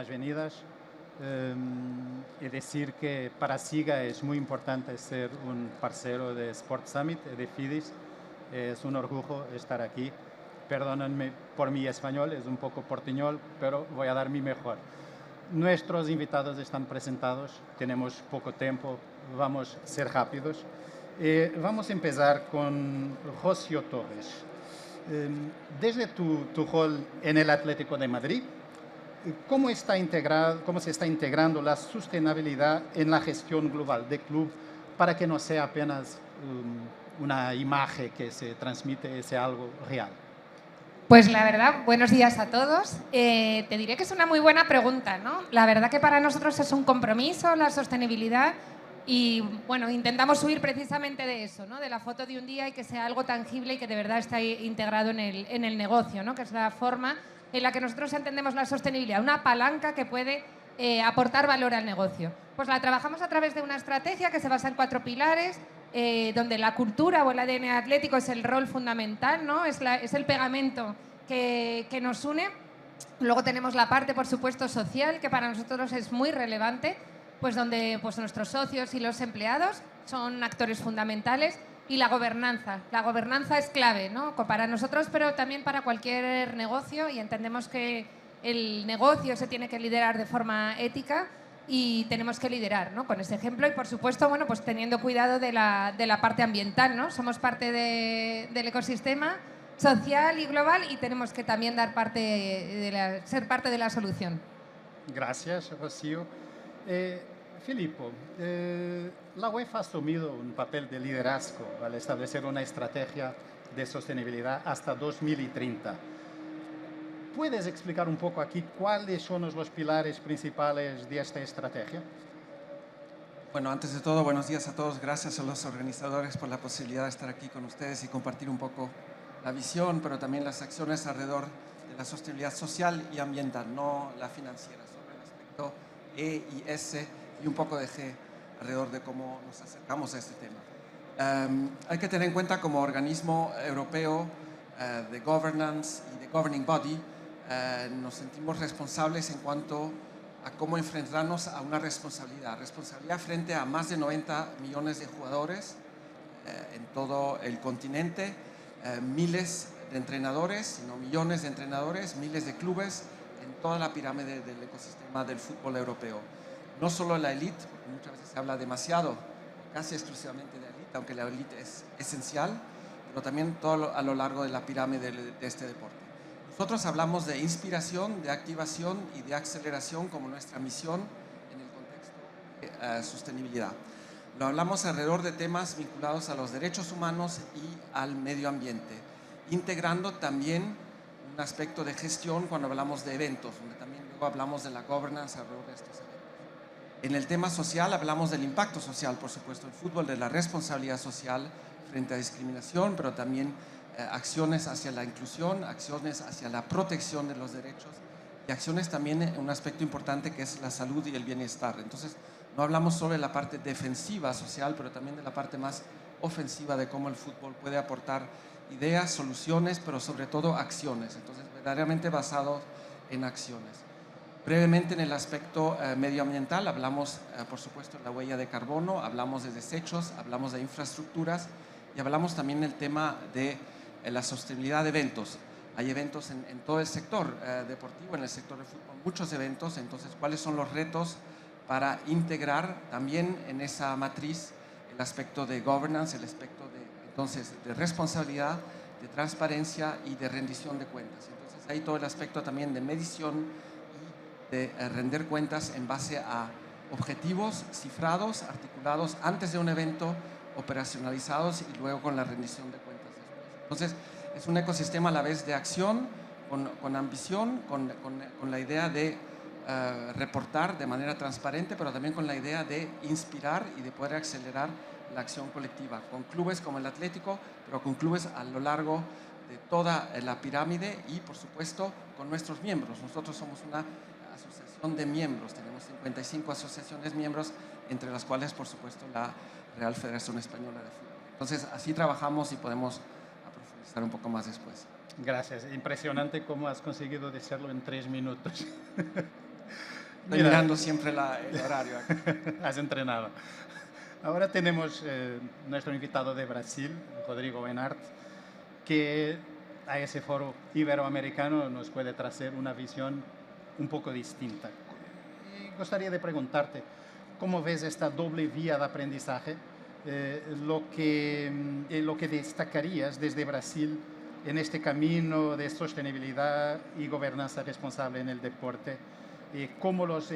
boas-vindas e decir que para SIGA es muy importante ser un parcero de Sport Summit, de FIDIS. Es un orgullo estar aquí. Perdónenme por mi español, es un poco portuñol, pero voy a dar mi mejor. Nuestros invitados están presentados, tenemos poco tiempo, vamos a ser rápidos. Vamos a empezar con José Torres. Desde tu rol en el Atlético de Madrid, ¿cómo se está integrando la sostenibilidad en la gestión global del club para que no sea apenas una imagen que se transmite, sea algo real? Pues la verdad, buenos días a todos. Te diré que es una muy buena pregunta, ¿no? La verdad que para nosotros es un compromiso la sostenibilidad y, bueno, intentamos huir precisamente de eso, ¿no? De la foto de un día y que sea algo tangible y que de verdad está integrado en el negocio, ¿no? Que es la forma en la que nosotros entendemos la sostenibilidad, una palanca que puede aportar valor al negocio. Pues la trabajamos a través de una estrategia que se basa en 4 pilares, donde la cultura o el ADN atlético es el rol fundamental, ¿no? Es el pegamento que nos une. Luego tenemos la parte, por supuesto, social, que para nosotros es muy relevante, pues donde pues, nuestros socios y los empleados son actores fundamentales. Y la gobernanza. La gobernanza es clave, ¿no? Para nosotros, pero también para cualquier negocio, y entendemos que el negocio se tiene que liderar de forma ética y tenemos que liderar, ¿no? Con ese ejemplo y, por supuesto, bueno, pues teniendo cuidado de la parte ambiental, ¿no? Somos parte del ecosistema social y global y tenemos que también dar ser parte de la solución. Gracias, Rocío. Filippo, la UEFA ha asumido un papel de liderazgo al establecer una estrategia de sostenibilidad hasta 2030. ¿Puedes explicar un poco aquí cuáles son los pilares principales de esta estrategia? Bueno, antes de todo, buenos días a todos. Gracias a los organizadores por la posibilidad de estar aquí con ustedes y compartir un poco la visión, pero también las acciones alrededor de la sostenibilidad social y ambiental, no la financiera, sobre el aspecto E y S y un poco de G alrededor de cómo nos acercamos a este tema. Hay que tener en cuenta como organismo europeo de governance y de governing body, nos sentimos responsables en cuanto a cómo enfrentarnos a una responsabilidad frente a más de 90 millones de jugadores en todo el continente, miles de entrenadores, sino millones de entrenadores, miles de clubes en toda la pirámide del ecosistema del fútbol europeo. No solo la élite, porque muchas veces se habla demasiado, casi exclusivamente de la élite, aunque la élite es esencial, pero también todo a lo largo de la pirámide de este deporte. Nosotros hablamos de inspiración, de activación y de aceleración como nuestra misión en el contexto de sostenibilidad. Lo hablamos alrededor de temas vinculados a los derechos humanos y al medio ambiente, integrando también un aspecto de gestión cuando hablamos de eventos, donde también luego hablamos de la governance alrededor de estos eventos. En el tema social hablamos del impacto social, por supuesto, el fútbol, de la responsabilidad social frente a discriminación, pero también acciones hacia la inclusión, acciones hacia la protección de los derechos y acciones también en un aspecto importante que es la salud y el bienestar. Entonces, no hablamos solo de la parte defensiva social, pero también de la parte más ofensiva de cómo el fútbol puede aportar ideas, soluciones, pero sobre todo acciones. Entonces, verdaderamente basado en acciones. Brevemente en el aspecto medioambiental hablamos, por supuesto, de la huella de carbono, hablamos de desechos, hablamos de infraestructuras y hablamos también del tema de la sostenibilidad de eventos. Hay eventos en todo el sector deportivo, en el sector de fútbol, muchos eventos. Entonces, ¿cuáles son los retos para integrar también en esa matriz el aspecto de governance, el aspecto de responsabilidad, de transparencia y de rendición de cuentas? Entonces, hay todo el aspecto también de medición de render cuentas en base a objetivos cifrados, articulados antes de un evento, operacionalizados y luego con la rendición de cuentas después. Entonces, es un ecosistema a la vez de acción, con ambición, con la idea de reportar de manera transparente, pero también con la idea de inspirar y de poder acelerar la acción colectiva, con clubes como el Atlético, pero con clubes a lo largo de toda la pirámide y, por supuesto, con nuestros miembros. Nosotros somos una asociación de miembros, tenemos 55 asociaciones miembros, entre las cuales, por supuesto, la Real Federación Española de Fútbol. Entonces, así trabajamos y podemos profundizar un poco más después. Gracias. Impresionante cómo has conseguido decirlo en 3 minutos. Estoy mirando siempre el horario. Has entrenado. Ahora tenemos nuestro invitado de Brasil, Rodrigo Benart, que a ese foro iberoamericano nos puede traer una visión un poco distinta. Y gustaría de preguntarte, ¿cómo ves esta doble vía de aprendizaje? Lo que destacarías desde Brasil en este camino de sostenibilidad y gobernanza responsable en el deporte, y cómo los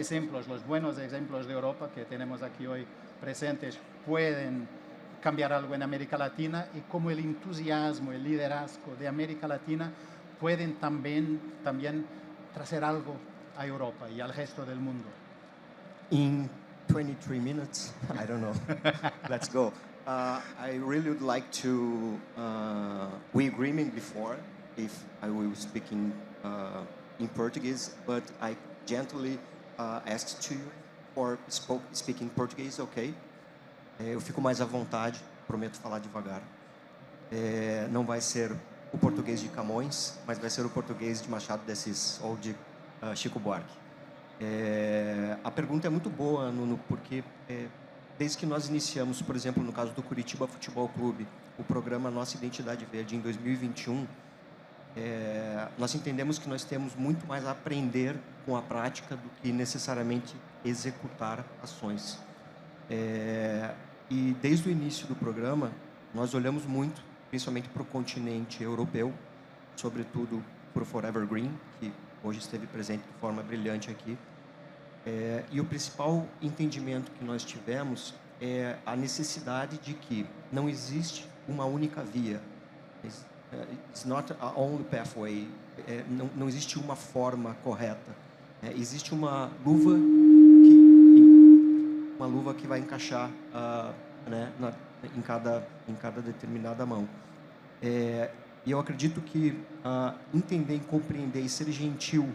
buenos ejemplos de Europa que tenemos aquí hoy presentes pueden cambiar algo en América Latina, y cómo el entusiasmo, el liderazgo de América Latina pueden también traer algo a Europa y al resto del mundo. In 23 minutes, I don't know. Let's go. I really would like to. We agreement before if I will speak in Portuguese, but I gently asked to you for speaking Portuguese, okay? Eu fico mais à vontade, prometo falar devagar. Não vai ser o português de Camões, mas vai ser o português de Machado de Assis ou de Chico Buarque. A pergunta é muito boa, Nuno, porque desde que nós iniciamos, por exemplo, no caso do Curitiba Futebol Clube, o programa Nossa Identidade Verde em 2021, nós entendemos que nós temos muito mais a aprender com a prática do que necessariamente executar ações. E desde o início do programa, nós olhamos muito, principalmente para o continente europeu, sobretudo para o Forever Green, que hoje esteve presente de forma brilhante aqui. E o principal entendimento que nós tivemos é a necessidade de que não existe uma única via. It's not a only pathway. Não existe uma forma correta. Existe uma luva que vai encaixar em cada determinada mão. E eu acredito que entender, compreender e ser gentil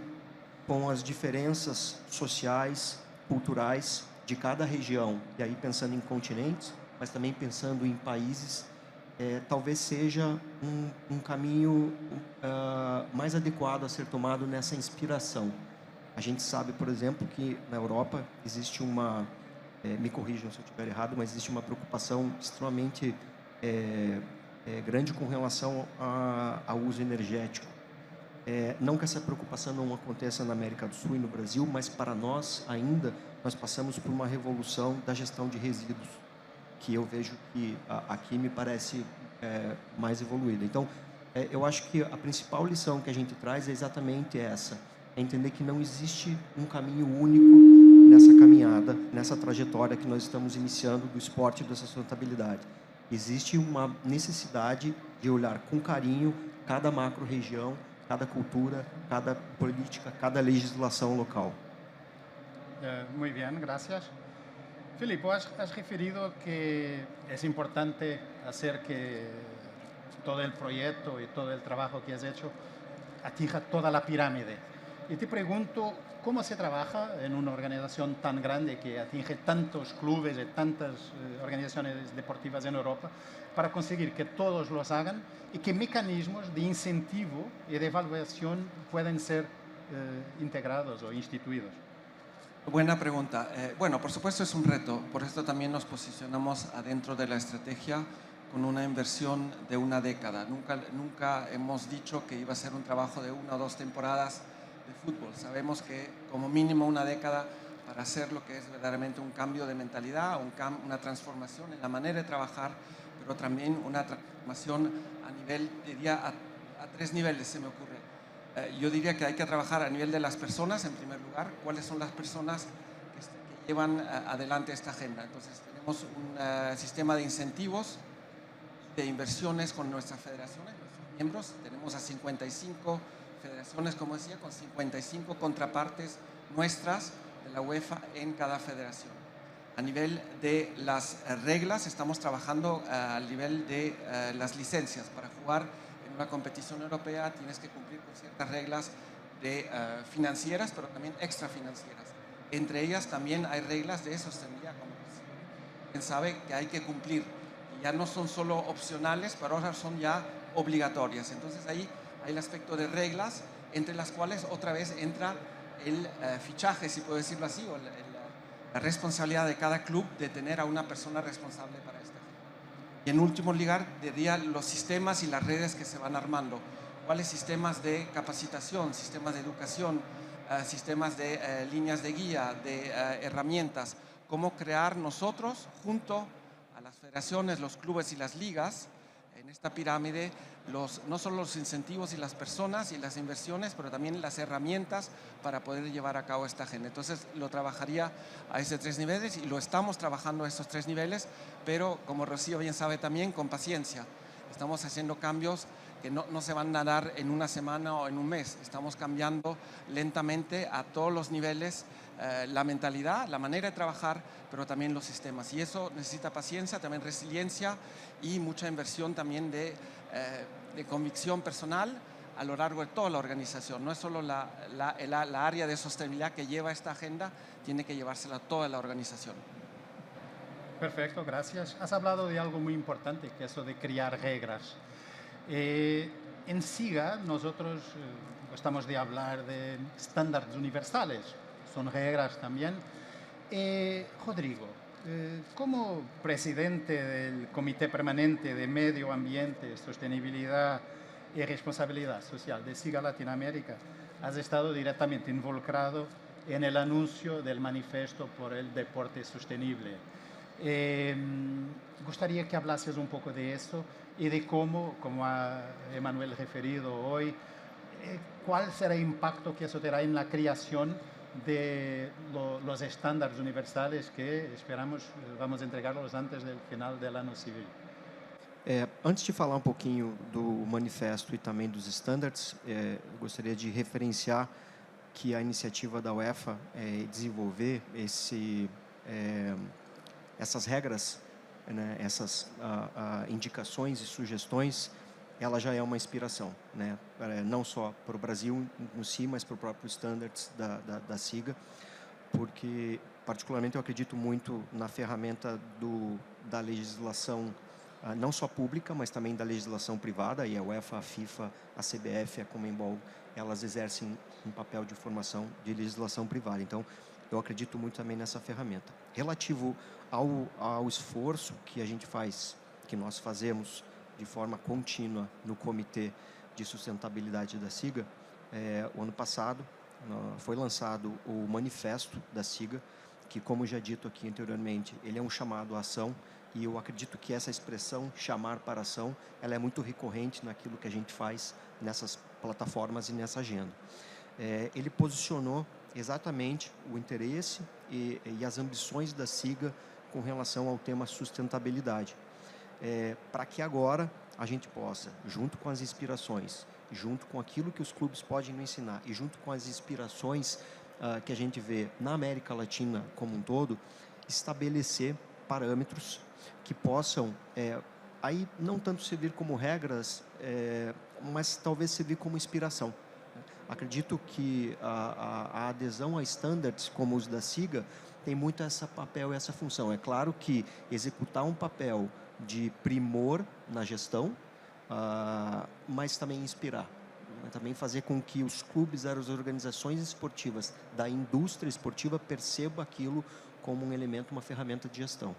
com as diferenças sociais, culturais de cada região, e aí pensando em continentes, mas também pensando em países, talvez seja um caminho mais adequado a ser tomado nessa inspiração. A gente sabe, por exemplo, que na Europa existe me corrijam se eu estiver errado, mas existe uma preocupação extremamente grande com relação ao uso energético. Não que essa preocupação não aconteça na América do Sul e no Brasil, mas para nós ainda, nós passamos por uma revolução da gestão de resíduos, que eu vejo que aqui me parece mais evoluída. Então, eu acho que a principal lição que a gente traz é exatamente essa, é entender que não existe um caminho único nessa caminhada, nessa trajetória que nós estamos iniciando do esporte e da sustentabilidade. Existe uma necessidade de olhar com carinho cada macro-região, cada cultura, cada política, cada legislação local. Muy bien, gracias. Filipe, has referido que es importante hacer que todo el proyecto y todo el trabajo que has hecho atinja toda la pirámide. Y te pregunto, ¿cómo se trabaja en una organización tan grande que atinge tantos clubes y tantas organizaciones deportivas en Europa para conseguir que todos los hagan, y qué mecanismos de incentivo y de evaluación pueden ser integrados o instituidos? Buena pregunta. Bueno, por supuesto es un reto, por esto también nos posicionamos adentro de la estrategia con una inversión de una década. Nunca hemos dicho que iba a ser un trabajo de 1 o 2 temporadas de fútbol. Sabemos que como mínimo una década para hacer lo que es verdaderamente un cambio de mentalidad, una transformación en la manera de trabajar, pero también una transformación a nivel, diría, a 3 niveles se me ocurre. Yo diría que hay que trabajar a nivel de las personas, en primer lugar, cuáles son las personas que llevan adelante esta agenda. Entonces tenemos un sistema de incentivos, de inversiones con nuestras federaciones, nuestros miembros. Tenemos a 55 federaciones, como decía, con 55 contrapartes nuestras de la UEFA en cada federación. A nivel de las reglas, estamos trabajando al nivel de las licencias. Para jugar en una competición europea tienes que cumplir con ciertas reglas financieras, pero también extrafinancieras. Entre ellas también hay reglas de sostenibilidad, como quien sabe que hay que cumplir. Y ya no son solo opcionales, pero ahora son ya obligatorias. Entonces ahí hay el aspecto de reglas, entre las cuales otra vez entra el fichaje, si puedo decirlo así, o la responsabilidad de cada club de tener a una persona responsable para esta gente. Y en último lugar, diría los sistemas y las redes que se van armando. ¿Cuáles sistemas de capacitación, sistemas de educación, sistemas de líneas de guía, de herramientas? ¿Cómo crear nosotros, junto a las federaciones, los clubes y las ligas, en esta pirámide, no solo los incentivos y las personas y las inversiones, pero también las herramientas para poder llevar a cabo esta agenda? Entonces lo trabajaría a esos 3 niveles y lo estamos trabajando a estos 3 niveles, pero como Rocío bien sabe también, con paciencia. Estamos haciendo cambios que no se van a dar en una semana o en un mes. Estamos cambiando lentamente a todos los niveles la mentalidad, la manera de trabajar, pero también los sistemas. Y eso necesita paciencia, también resiliencia y mucha inversión también de convicción personal a lo largo de toda la organización. No es solo la área de sostenibilidad que lleva esta agenda, tiene que llevársela toda la organización. Perfecto, gracias. Has hablado de algo muy importante, que es eso de crear reglas. En SIGA nosotros estamos de hablar de estándares universales, son reglas también. Rodrigo, como presidente del Comité Permanente de Medio Ambiente, Sostenibilidad y Responsabilidad Social de SIGA Latinoamérica, has estado directamente involucrado en el anuncio del manifiesto por el deporte sostenible. Gustaría que hablases un poco de eso y de cómo, como ha Emanuel referido hoy, cuál será el impacto que eso tendrá en la creación de los estándares universales que esperamos vamos a entregarlos antes del final del año civil. Antes de falar pouquinho do manifesto e também dos standards, eu gostaria de referenciar que a iniciativa da UEFA é desenvolver essas regras, né, essas indicações e sugestões, ela já é uma inspiração, né, não só para o Brasil em si, mas para o próprio standards da SIGA, porque particularmente eu acredito muito na ferramenta da legislação não só pública, mas também da legislação privada, e a UEFA, a FIFA, a CBF, a Conmebol, elas exercem um papel de formação de legislação privada. Então, eu acredito muito também nessa ferramenta. Relativo ao esforço que a gente faz, que nós fazemos de forma contínua no Comitê de Sustentabilidade da SIGA, o ano passado foi lançado o manifesto da SIGA, que, como já dito aqui anteriormente, ele é um chamado à ação, e eu acredito que essa expressão, chamar para ação, ela é muito recorrente naquilo que a gente faz nessas plataformas e nessa agenda. Ele posicionou exatamente o interesse e as ambições da SIGA com relação ao tema sustentabilidade, para que agora a gente possa, junto com as inspirações, junto com aquilo que os clubes podem nos ensinar e junto com as inspirações que a gente vê na América Latina como um todo, estabelecer parâmetros que possam, aí não tanto servir como regras, mas talvez servir como inspiração. Acredito que a adesão a standards como os da SIGA tem muito esse papel e essa função. É claro que executar um papel de primor na gestão, mas também inspirar. Também fazer com que os clubes, as organizações esportivas da indústria esportiva percebam aquilo como um elemento, uma ferramenta de gestão.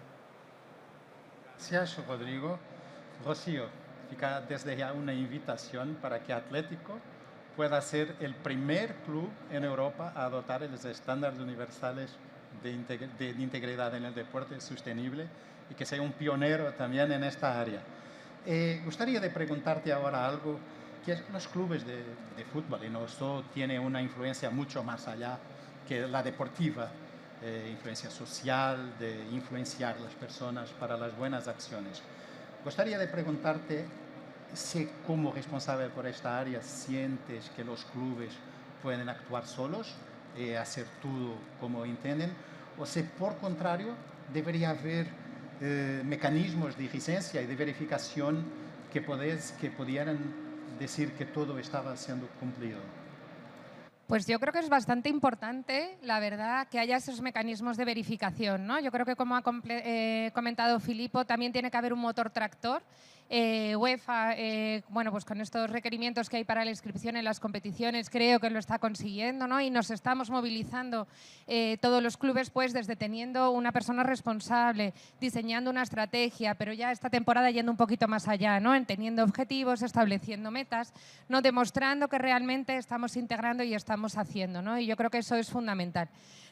Gracias, Rodrigo. Rocío, fica desde ya una invitación para que Atlético pueda ser el primer club en Europa a adoptar los estándares universales de integridad en el deporte sostenible y que sea un pionero también en esta área. Gustaría de preguntarte ahora algo, que es los clubes de fútbol, y no solo tiene una influencia mucho más allá que la deportiva, influencia social, de influenciar a las personas para las buenas acciones. Gustaría de preguntarte si como responsable por esta área sientes que los clubes pueden actuar solos, hacer todo como entienden, o si por contrario debería haber mecanismos de eficiencia y de verificación que pudieran decir que todo estaba siendo cumplido. Pues yo creo que es bastante importante, la verdad, que haya esos mecanismos de verificación, ¿no? Yo creo que, como ha comentado Filippo, también tiene que haber un motor tractor UEFA, bueno, pues con estos requerimientos que hay para la inscripción en las competiciones, creo que lo está consiguiendo, ¿no? Y nos estamos movilizando todos los clubes, pues desde teniendo una persona responsable, diseñando una estrategia, pero ya esta temporada yendo un poquito más allá, ¿no? En teniendo objetivos, estableciendo metas, ¿no? Demostrando que realmente estamos integrando y estamos haciendo, ¿no? Y yo creo que eso es fundamental.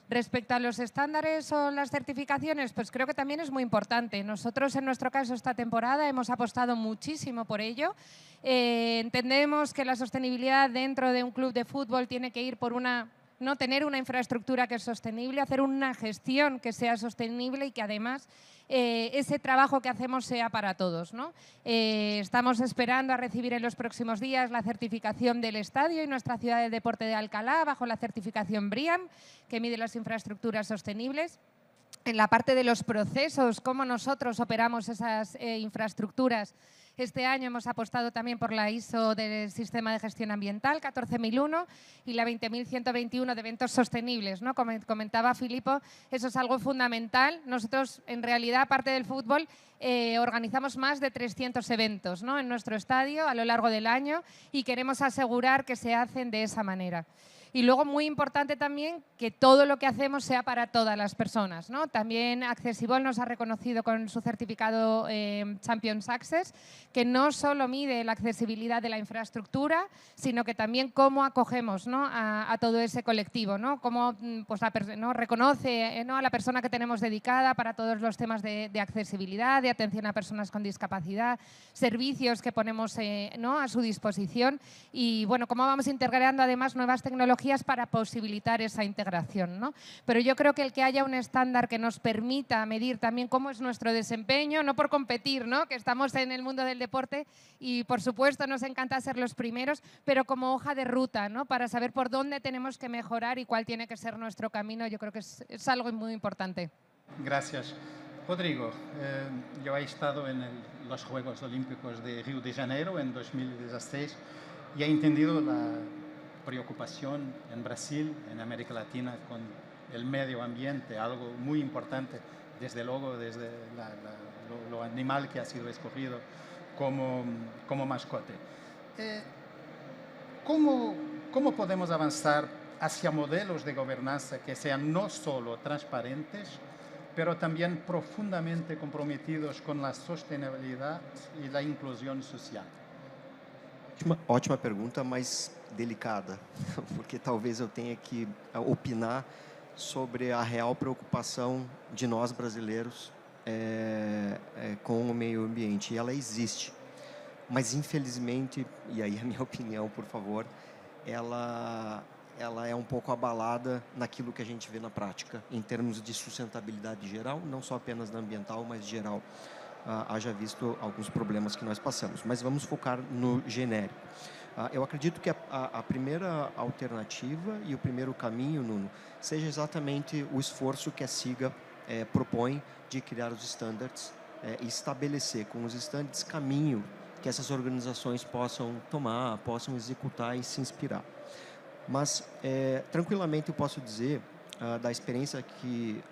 Respecto a los estándares o las certificaciones, pues creo que también es muy importante. Nosotros, en nuestro caso, esta temporada hemos apostado muchísimo por ello. Entendemos que la sostenibilidad dentro de un club de fútbol tiene que ir por no tener una infraestructura que es sostenible, hacer una gestión que sea sostenible y que además ese trabajo que hacemos sea para todos, ¿no? Estamos esperando a recibir en los próximos días la certificación del estadio y nuestra ciudad de deporte de Alcalá bajo la certificación BREEAM, que mide las infraestructuras sostenibles. En la parte de los procesos, cómo nosotros operamos esas infraestructuras. Este año hemos apostado también por la ISO del Sistema de Gestión Ambiental 14001 y la 20121 de eventos sostenibles, ¿no? Como comentaba Filippo, eso es algo fundamental. Nosotros, en realidad, aparte del fútbol, organizamos más de 300 eventos, ¿no? En nuestro estadio a lo largo del año y queremos asegurar que se hacen de esa manera. Y luego, muy importante también, que todo lo que hacemos sea para todas las personas, ¿no? También Accessibol nos ha reconocido con su certificado Champions Access, que no solo mide la accesibilidad de la infraestructura, sino que también cómo acogemos, ¿no? a todo ese colectivo, ¿no? Cómo pues, ¿no? reconoce, ¿no? a la persona que tenemos dedicada para todos los temas de accesibilidad, de atención a personas con discapacidad, servicios que ponemos ¿no? a su disposición y, bueno, cómo vamos integrando además nuevas tecnologías para posibilitar esa integración, ¿no? Pero yo creo que el que haya un estándar que nos permita medir también cómo es nuestro desempeño, no por competir, ¿no? Que estamos en el mundo del deporte y, por supuesto, nos encanta ser los primeros, pero como hoja de ruta, ¿no? Para saber por dónde tenemos que mejorar y cuál tiene que ser nuestro camino, yo creo que es algo muy importante. Gracias. Rodrigo, yo he estado en los Juegos Olímpicos de Río de Janeiro en 2016 y he entendido la preocupación en Brasil, en América Latina, con el medio ambiente, algo muy importante, desde luego, desde lo animal que ha sido escogido como mascote. ¿Cómo podemos avanzar hacia modelos de gobernanza que sean no solo transparentes, pero también profundamente comprometidos con la sostenibilidad y la inclusión social? Ótima pergunta, mas delicada, porque talvez eu tenha que opinar sobre a real preocupação de nós brasileiros com o meio ambiente. E ela existe, mas infelizmente, e aí a minha opinião, por favor, ela é um pouco abalada naquilo que a gente vê na prática, em termos de sustentabilidade geral, não só apenas na ambiental, mas geral. Haja visto alguns problemas que nós passamos. Mas vamos focar no genérico. Eu acredito que a primeira alternativa e o primeiro caminho, Nuno, seja exatamente o esforço que a SIGA propõe de criar os standards e estabelecer com os standards caminho que essas organizações possam tomar, possam executar e se inspirar. Mas, tranquilamente, eu posso dizer, da experiência que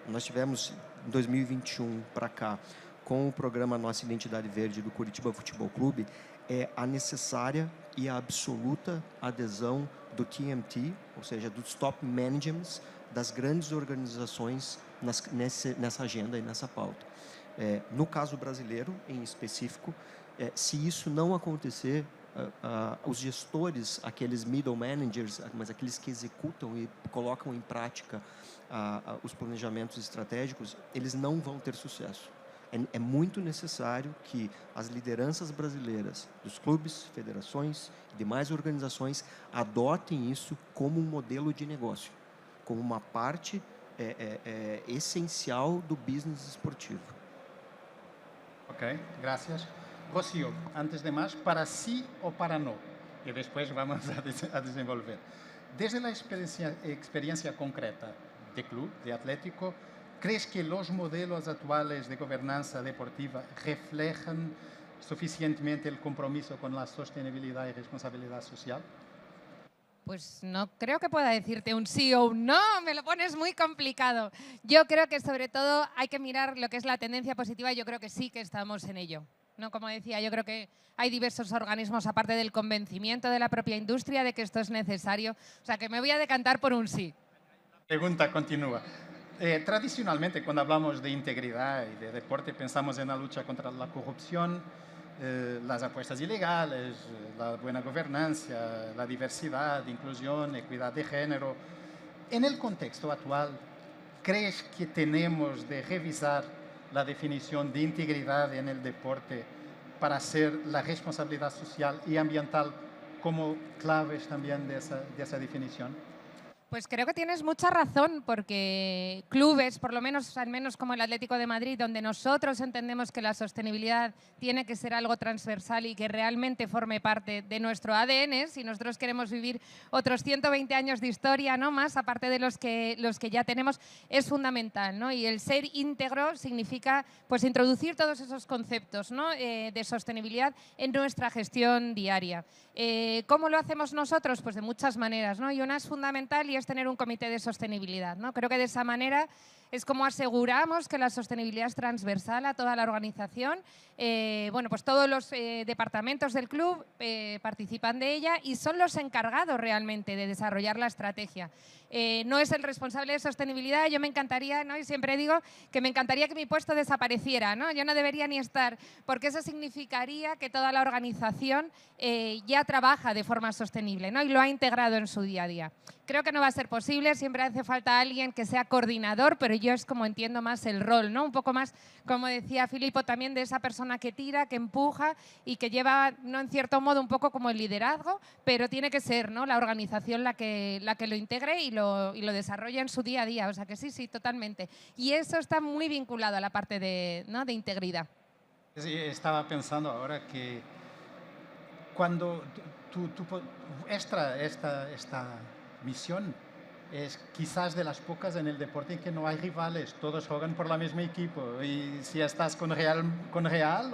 nós tivemos em 2021 para cá, com o programa Nossa Identidade Verde do Curitiba Futebol Clube, é a necessária e a absoluta adesão do TMT, ou seja, dos top managements das grandes organizações nessa agenda e nessa pauta. No caso brasileiro, em específico, se isso não acontecer, os gestores, aqueles middle managers, mas aqueles que executam e colocam em prática os planejamentos estratégicos, eles não vão ter sucesso. É muito necessário que as lideranças brasileiras dos clubes, federações e demais organizações adotem isso como um modelo de negócio, como uma parte essencial do business esportivo. Ok, gracias. Rocío, antes de más, para sí o para no, y después vamos a desenvolver. Desde la experiencia concreta de club, de Atlético, ¿crees que los modelos actuales de gobernanza deportiva reflejan suficientemente el compromiso con la sostenibilidad y responsabilidad social? Pues no creo que pueda decirte un sí o un no, me lo pones muy complicado. Yo creo que sobre todo hay que mirar lo que es la tendencia positiva y yo creo que sí que estamos en ello. ¿no? Como decía, yo creo que hay diversos organismos, aparte del convencimiento de la propia industria de que esto es necesario. O sea, que me voy a decantar por un sí. La pregunta continúa. Tradicionalmente, cuando hablamos de integridad y de deporte, pensamos en la lucha contra la corrupción, las apuestas ilegales, la buena gobernanza, la diversidad, inclusión, equidad de género. En el contexto actual, ¿crees que tenemos de revisar la definición de integridad en el deporte para hacer la responsabilidad social y ambiental como claves también de esa definición? Pues creo que tienes mucha razón, porque clubes, por lo menos, al menos como el Atlético de Madrid, donde nosotros entendemos que la sostenibilidad tiene que ser algo transversal y que realmente forme parte de nuestro ADN, si nosotros queremos vivir otros 120 años de historia, ¿no? Más, aparte de los que ya tenemos, es fundamental, ¿no? Y el ser íntegro significa pues introducir todos esos conceptos, ¿no? De sostenibilidad en nuestra gestión diaria. ¿Cómo lo hacemos nosotros? Pues de muchas maneras, ¿no? Y una es fundamental y es tener un comité de sostenibilidad, ¿no? Creo que de esa manera es como aseguramos que la sostenibilidad es transversal a toda la organización. Bueno, pues todos los departamentos del club participan de ella y son los encargados realmente de desarrollar la estrategia. No es el responsable de sostenibilidad. Yo me encantaría, ¿no? Y siempre digo que me encantaría que mi puesto desapareciera, ¿no? Yo no debería ni estar, porque eso significaría que toda la organización ya trabaja de forma sostenible, ¿no? Y lo ha integrado en su día a día. Creo que no va a ser posible, siempre hace falta alguien que sea coordinador, pero yo es como entiendo más el rol, ¿no? Un poco más, como decía Filippo, también de esa persona que tira, que empuja y que lleva, ¿no? En cierto modo, un poco como el liderazgo, pero tiene que ser, ¿no? La organización la que lo integre y lo desarrolle en su día a día. O sea que sí, totalmente. Y eso está muy vinculado a la parte de, ¿no? de integridad. Sí, estaba pensando ahora que cuando esta misión es quizás de las pocas en el deporte en que no hay rivales, todos juegan por la misma equipo y si estás con Real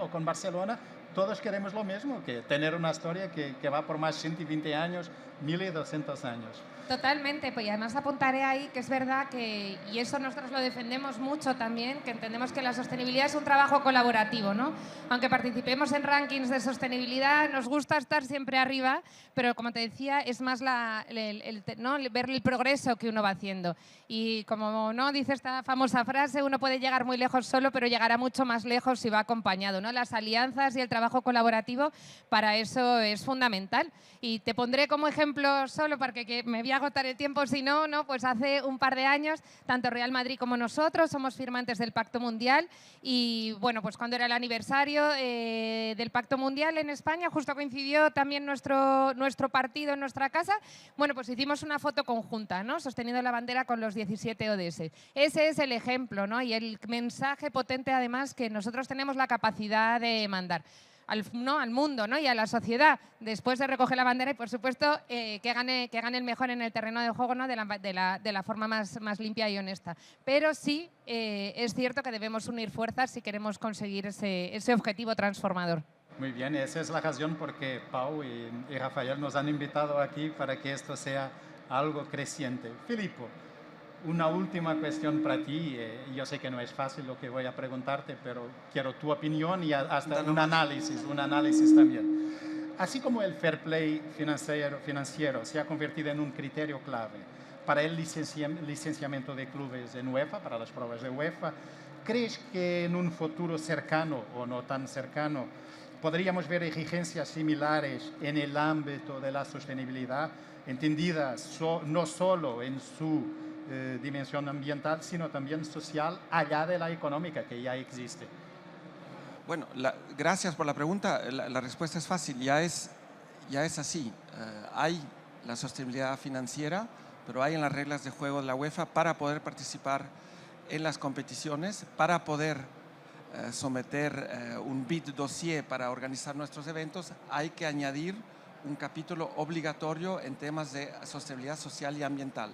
o con Barcelona, todos queremos lo mismo, que tener una historia que va por más 120 años, 1200 años. Totalmente, pues y además apuntaré ahí que es verdad que, y eso nosotros lo defendemos mucho también, que entendemos que la sostenibilidad es un trabajo colaborativo, ¿no? Aunque participemos en rankings de sostenibilidad, nos gusta estar siempre arriba, pero como te decía, es más ¿no? ver el progreso que uno va haciendo. Y como no dice esta famosa frase, uno puede llegar muy lejos solo, pero llegará mucho más lejos si va acompañado, ¿no? Las alianzas y el trabajo colaborativo para eso es fundamental. Y te pondré como ejemplo solo para que me voy a agotar el tiempo, si no, pues hace un par de años, tanto Real Madrid como nosotros somos firmantes del Pacto Mundial y bueno, pues cuando era el aniversario del Pacto Mundial en España, justo coincidió también nuestro partido en nuestra casa, bueno, pues hicimos una foto conjunta, ¿no? Sosteniendo la bandera con los 17 ODS. Ese es el ejemplo, ¿no? Y el mensaje potente además que nosotros tenemos la capacidad de mandar. Al mundo, ¿no? Y a la sociedad, después de recoger la bandera y, por supuesto, que gane el mejor en el terreno de juego, ¿no? de la forma más limpia y honesta. Pero sí es cierto que debemos unir fuerzas si queremos conseguir ese objetivo transformador. Muy bien, esa es la razón por que Pau y Rafael nos han invitado aquí para que esto sea algo creciente. Filippo, una última cuestión para ti. Yo sé que no es fácil lo que voy a preguntarte, pero quiero tu opinión y hasta un análisis también. Así como el fair play financiero se ha convertido en un criterio clave para el licenciamiento de clubes en UEFA, para las pruebas de UEFA, ¿crees que en un futuro cercano o no tan cercano podríamos ver exigencias similares en el ámbito de la sostenibilidad, entendidas no solo en su dimensión ambiental, sino también social, allá de la económica que ya existe? Bueno, gracias por la pregunta. La respuesta es fácil, ya es así. Hay la sostenibilidad financiera, pero hay en las reglas de juego de la UEFA para poder participar en las competiciones, para poder someter un bid dossier para organizar nuestros eventos, hay que añadir un capítulo obligatorio en temas de sostenibilidad social y ambiental.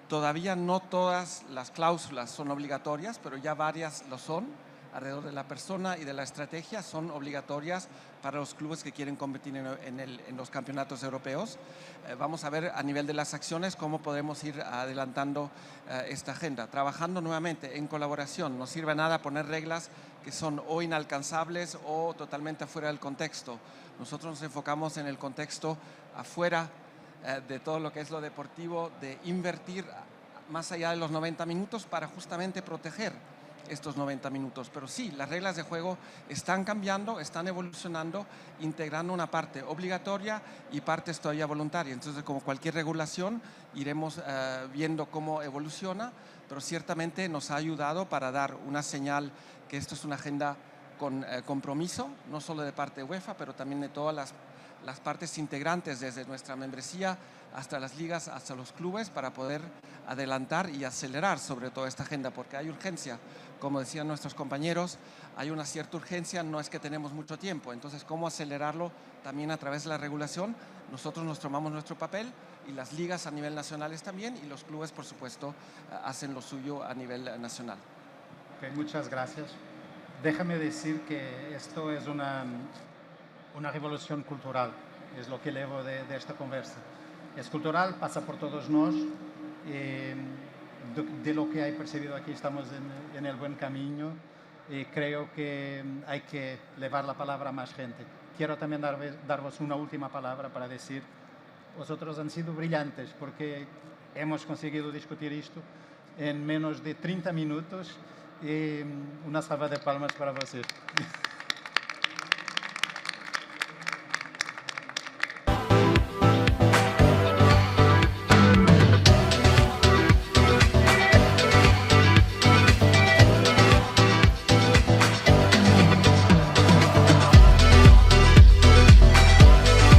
Todavía no todas las cláusulas son obligatorias, pero ya varias lo son. alrededor de la persona y de la estrategia son obligatorias para los clubes que quieren competir en los campeonatos europeos. Vamos a ver a nivel de las acciones cómo podemos ir adelantando esta agenda, trabajando nuevamente en colaboración. No sirve nada poner reglas que son o inalcanzables o totalmente fuera del contexto. Nosotros nos enfocamos en el contexto afuera de todo lo que es lo deportivo, de invertir más allá de los 90 minutos para justamente proteger estos 90 minutos. Pero sí, las reglas de juego están cambiando, están evolucionando, integrando una parte obligatoria y partes todavía voluntarias. Entonces, como cualquier regulación, iremos viendo cómo evoluciona, pero ciertamente nos ha ayudado para dar una señal que esto es una agenda con compromiso, no solo de parte de UEFA, pero también de todas las partes integrantes, desde nuestra membresía hasta las ligas, hasta los clubes, para poder adelantar y acelerar sobre todo esta agenda, porque hay urgencia. Como decían nuestros compañeros, hay una cierta urgencia, no es que tenemos mucho tiempo. Entonces, ¿cómo acelerarlo también a través de la regulación? Nosotros nos tomamos nuestro papel y las ligas a nivel nacional también, y los clubes, por supuesto, hacen lo suyo a nivel nacional. Okay, muchas gracias. Déjame decir que esto es una revolución cultural, es lo que llevo de esta conversa. Es cultural, pasa por todos nosotros. De lo que he percibido aquí estamos en el buen camino y creo que hay que llevar la palabra a más gente. Quiero también daros una última palabra para decir, vosotros han sido brillantes porque hemos conseguido discutir esto en menos de 30 minutos y una salva de palmas para vosotros.